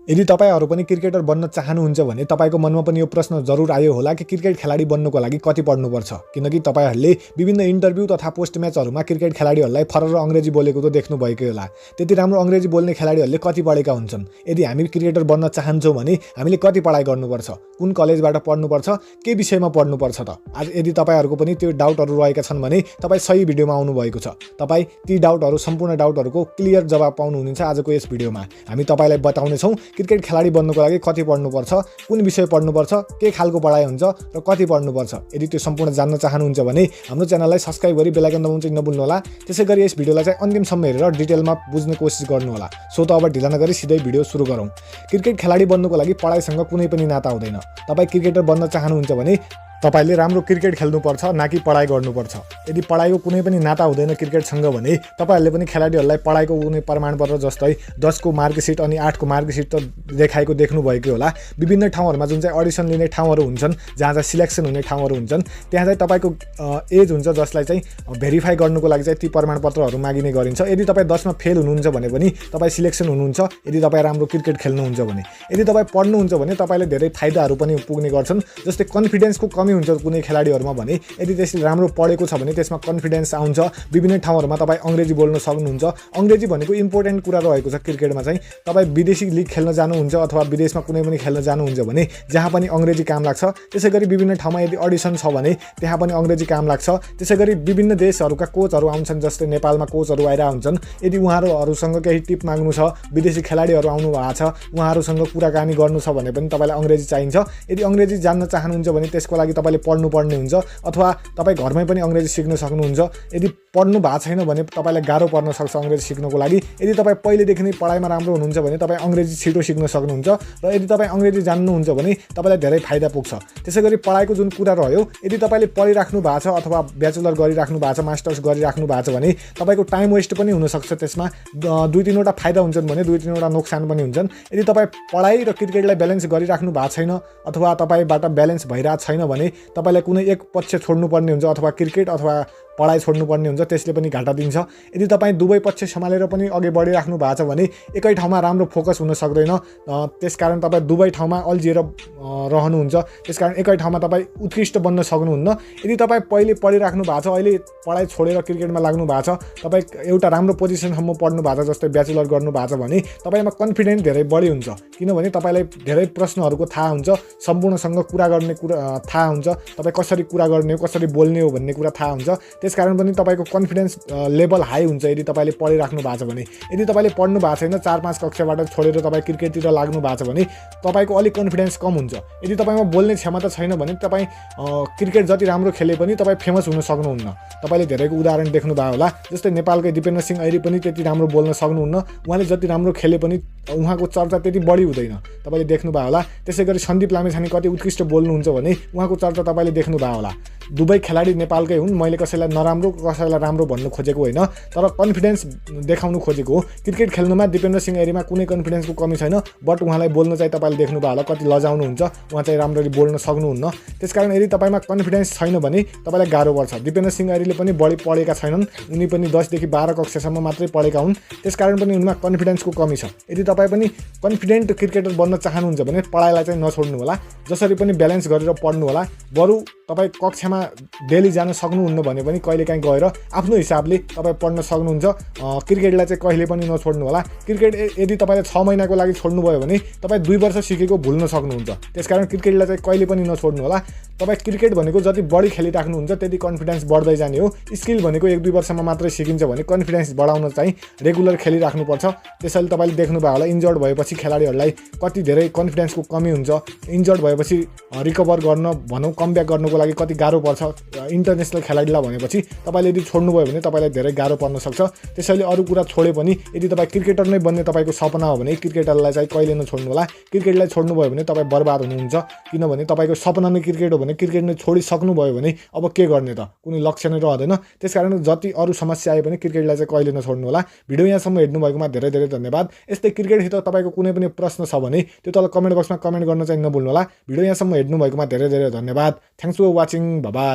यदि तपाईहरु पनि क्रिकेटर बन्न चाहनुहुन्छ भने तपाईको मनमा पनि यो प्रश्न जरुर आयो होला कि क्रिकेट खेलाडी बन्नको लागि कति पढ्नुपर्छ, किनकि तपाईहरुले विभिन्न इन्टरभ्यु तथा पोस्ट म्याचहरुमा क्रिकेट खेलाडीहरुलाई फरर अंग्रेजी बोलेको त देख्नु भएकै होला। त्यति राम्रो अंग्रेजी बोल्ने खेलाडीहरुले कति पढेका हुन्छन्, यदि हामी क्रिकेटर बन्न चाहन्छौं भने हामीले कति पढाइ गर्नुपर्छ, कुन कलेजबाट पढ्नुपर्छ, के विषयमा पढ्नुपर्छ त। आज यदि तपाईहरुको पनि त्यो डाउटहरु रहेका छन् भने तपाई सही भिडियोमा आउनु भएको छ। तपाई ती डाउटहरु सम्पूर्ण डाउटहरुको क्लियर जवाब पाउनुहुनेछ आजको यस भिडियोमा। हामी तपाईलाई बताउने छौं क्रिकेट खेलाडी बन्नको लागि कति पढ्नुपर्छ, कुन विषय पढ्नुपर्छ, के खालको पढाइ हुन्छ र कति पढ्नुपर्छ। यदि त्यो सम्पूर्ण जान्न चाहनुहुन्छ भने हाम्रो च्यानललाई सब्स्क्राइब गरी बेल आइकन दबाउन चाहिँ नभुल्नु होला। त्यसैगरी यस भिडियोलाई चाहिँ अन्तिमसम्म हेरेर डिटेलमा बुझ्ने कोसिस गर्नु होला। सो त अब ढिला नगरी सिधै भिडियो सुरु गरौँ। क्रिकेट खेलाडी बन्नको लागि पढाइसँग कुनै पनि नाता हुँदैन। तपाई क्रिकेटर बन्न चाहनुहुन्छ भने तपाईले राम्रो क्रिकेट खेल्नुपर्छ, नाकि पढाइ गर्नुपर्छ। यदि पढाइको कुनै पनि नाता हुँदैन क्रिकेटसँग भने तपाईहरुले पनि खेलाडीहरुलाई पढाइको कुनै प्रमाणपत्र जस्तै 10 को मार्कसिट अनि 8 को मार्कसिट त देखाएको देख्नु भएकै होला। विभिन्न ठाउँहरुमा जुन चाहिँ अडिसन लिने ठाउँहरु हुन्छन्, जहाँ चाहिँ सिलेक्सन हुने ठाउँहरु हुन्छन्, त्यहाँ चाहिँ तपाईको एज हुन्छ जसलाई चाहिँ भेरिफाई गर्नुको लागि चाहिँ ती प्रमाणपत्रहरु मागिने गरिन्छ। यदि तपाई 10 मा फेल हुनुहुन्छ भने पनि तपाई सिलेक्सन हुनुहुन्छ, यदि तपाई राम्रो क्रिकेट खेल्नुहुन्छ भने। यदि तपाई पढ्नुहुन्छ भने तपाईले धेरै फाइदाहरु पनि पुग्ने गर्छन्, जस्तै कन्फिडेन्सको कमी हुन्छ कुनै खेलाडीहरुमा भने। यदि त्यसले राम्रो पढेको छ भने त्यसमा कन्फिडेन्स आउँछ। विभिन्न ठाउँहरुमा तपाई अंग्रेजी बोल्न सक्नुहुन्छ। अंग्रेजी भनेको इम्पोर्टेन्ट कुरा रहेको छ क्रिकेटमा चाहिँ। तपाई विदेशी लिग खेल्न जानुहुन्छ अथवा विदेशमा कुनै पनि खेल्न जानुहुन्छ भने जहाँ पनि अंग्रेजी काम लाग्छ। त्यसैगरी विभिन्न ठाउँमा यदि अडिसन छ भने त्यहाँ पनि अंग्रेजी काम लाग्छ। त्यसैगरी विभिन्न देशहरुका कोचहरु आउँछन्, जस्तै नेपालमा कोचहरु आइरा हुन्छन्। यदि उहाँहरुसँग केही टिप माग्नु छ, विदेशी खेलाडीहरु आउनु भएको छ, उहाँहरुसँग कुराकानी गर्नु छ भने पनि तपाईलाई अंग्रेजी चाहिन्छ। यदि अंग्रेजी जान्न चाहनुहुन्छ भने त्यसको लागि तपाईले पढ्नु पर्ने हुन्छ, अथवा तपाई घरमै पनि अंग्रेजी सिक्न सक्नुहुन्छ। यदि पढ्नु भएको छैन भने तपाईलाई गाह्रो पर्न सक्छ अंग्रेजी सिक्नको लागि। यदि तपाई पहिलेदेखि नै पढाइमा राम्रो हुनुहुन्छ भने तपाई अंग्रेजी छिटो सिक्न सक्नुहुन्छ, र यदि तपाई अंग्रेजी जान्नुहुन्छ भने तपाईलाई धेरै फाइदा पुग्छ। त्यसैगरी पढाइको जुन कुरा रह्यो, यदि तपाईले पढिराख्नु भएको छ अथवा ब्याचलर गरिराख्नु भएको छ, मास्टर्स गरिराख्नु भएको छ भने तपाईको टाइम वेस्ट पनि हुन सक्छ। त्यसमा 2-3 वटा फाइदा हुन्छन् भने 2-3 वटा नोक्सान पनि हुन्छन्। यदि तपाई पढाइ र क्रिकेटलाई ब्यालेन्स गरिराख्नु भएको छैन अथवा तपाईबाट ब्यालेन्स भइरहेको छैन भने तपाईलाई कुनै एक पक्ष छोड्नु पर्ने हुन्छ, अथवा क्रिकेट अथवा पढाइ छोड्नु पर्ने हुन्छ। त्यसले पनि घाटा दिन्छ। यदि तपाई दुवै पक्ष सम्हालेर पनि अघि बढिराख्नु भएको छ भने एकै ठाउँमा राम्रो फोकस हुन सक्दैन। त्यसकारण तपाई दुवै ठाउँमा अल्झिएर रहनुहुन्छ। त्यसकारण एकै ठाउँमा तपाई उत्कृष्ट बन्न सक्नुहुन्न। यदि तपाई पहिले पढिराख्नु भएको छ, अहिले पढाइ छोडेर क्रिकेटमा लाग्नु भएको छ, तपाई एउटा राम्रो पोजिसनसम्म पढ्नु भएको छ, जस्तै ब्याचलर गर्नु भएको छ भने तपाईमा कन्फिडेन्स धेरै बढी हुन्छ। किनभने तपाईलाई धेरै प्रश्नहरुको थाहा हुन्छ, सम्पूर्णसँग कुरा गर्ने कुरा थाहा हुन्छ, तपाई कसरी कुरा गर्ने हो, कसरी बोल्ने हो भन्ने कुरा थाहा हुन्छ। त्यसकारण पनि तपाईको कन्फिडेन्स लेभल हाई हुन्छ यदि तपाईले पढिराख्नु भएको छ भने। यदि तपाईले पढ्नु भएको छैन, 4-5 कक्षाबाट छोडेर तपाई क्रिकेटतिर लाग्नु भएको छ भने तपाईको अलि कन्फिडेन्स कम हुन्छ। यदि तपाईमा बोल्ने क्षमता छैन भने तपाई क्रिकेट जति राम्रो खेले पनि तपाई फेमस हुन सक्नुहुन्न। तपाईले धेरैको उदाहरण देख्नु भयो होला, जस्तै नेपालकै दिपेन्द्र सिंह ऐरी पनि त्यति राम्रो बोल्न सक्नुहुन्न। उहाँले जति राम्रो खेले पनि उहाँको चर्चा त्यति बढी हुँदैन, तपाईले देख्नु भयो होला। त्यसैगरी सन्दीप लामेछाने कति उत्कृष्ट बोल्नुहुन्छ भने उहाँको चर्चा तपाईले देख्नु भयो होला। दुवै खेलाडी नेपालकै हुन्। मैले कसैलाई नराम्रो कसैलाई राम्रो भन्नु खोजेको होइन, तर कन्फिडेन्स देखाउनु खोजेको हो। क्रिकेट खेल्नुमा दिपेन्द्र सिंह ऐरीमा कुनै कन्फिडेन्सको कमी छैन, बट उहाँलाई बोल्न चाहिँ तपाईले देख्नु भयो होला कति लजाउनुहुन्छ, उहाँ चाहिँ राम्ररी बोल्न सक्नुहुन्न। त्यसकारण यदि तपाईमा कन्फिडेन्स छैन भने तपाईलाई गाह्रो पर्छ। दिपेन्द्र सिंह ऐरीले पनि बढी पढेका छैनन्, उनी पनि 10 देखि 12 कक्षासम्म मात्रै पढेका हुन्। त्यसकारण पनि उनमा कन्फिडेन्सको कमी छ। यदि तपाई पनि कन्फिडेन्ट क्रिकेटर बन्न चाहनुहुन्छ भने पढाइलाई चाहिँ नछोड्नु होला, जसरी पनि ब्यालेन्स गरेर पढ्नु होला। बरु तपाई कक्षामा डेली जान सक्नुहुन्न भने पनि कहिलेकाहीँ गएर आफ्नो हिसाबले तपाई पढ्न सक्नुहुन्छ। क्रिकेटलाई चाहिँ कहिले पनि नछोड्नु होला। क्रिकेट यदि तपाईले 6 महिनाको लागि छोड्नुभयो भने तपाई 2 वर्ष सिकेको भुल्न सक्नुहुन्छ। त्यसकारण क्रिकेटलाई चाहिँ कहिले पनि नछोड्नु होला। तपाई क्रिकेट भनेको जति बढी खेलिराख्नुहुन्छ त्यति कन्फिडेन्स बढ्दै जाने हो। स्किल भनेको 1-2 वर्षमा मात्रै सिकिन्छ भने कन्फिडेन्स बढाउन चाहिँ रेगुलर खेलिराख्नुपर्छ। त्यसैले तपाईले देख्नु भयो होला इन्जर्ड भएपछि खेलाडीहरुलाई कति धेरै कन्फिडेन्सको कमी हुन्छ। इन्जर्ड भएपछि रिकभर गर्न भनौं कमब्याक गर्नको लागि कति गाह्रो पर्छ इन्टरनेसनल खेलाडीलाई भनेपछि। तपाईले यदि छोड्नुभयो भने तपाईलाई धेरै गाह्रो पर्न सक्छ। त्यसैले अरु कुरा छोडे पनि यदि तपाई क्रिकेटर नै बन्ने तपाईको सपना हो भने क्रिकेटरलाई चाहिँ कहिले नछोड्नु होला। क्रिकेटलाई छोड्नुभयो भने तपाई बर्बाद हुनुहुन्छ। किनभने तपाईको सपना नै क्रिकेट हो भने क्रिकेट नै छोडिसक्नुभयो भने अब के गर्ने त, कुनै लक्ष्य नै रहँदैन। त्यसकारण जति अरु समस्या आए पनि क्रिकेटलाई चाहिँ कहिले नछोड्नु होला। भिडियो यहाँसम्म हेर्नु भएकोमा धेरै धेरै धन्यवाद। यस्तै क्रिकेटसित तपाईको कुनै पनि प्रश्न छ भने त्यो तल कमेन्ट बक्समा कमेन्ट गर्न चाहिँ नभुल्नु होला। भिडियो यहाँसम्म हेर्नु भएकोमा धेरै धेरै धन्यवाद। Thanks for watching. Bye by.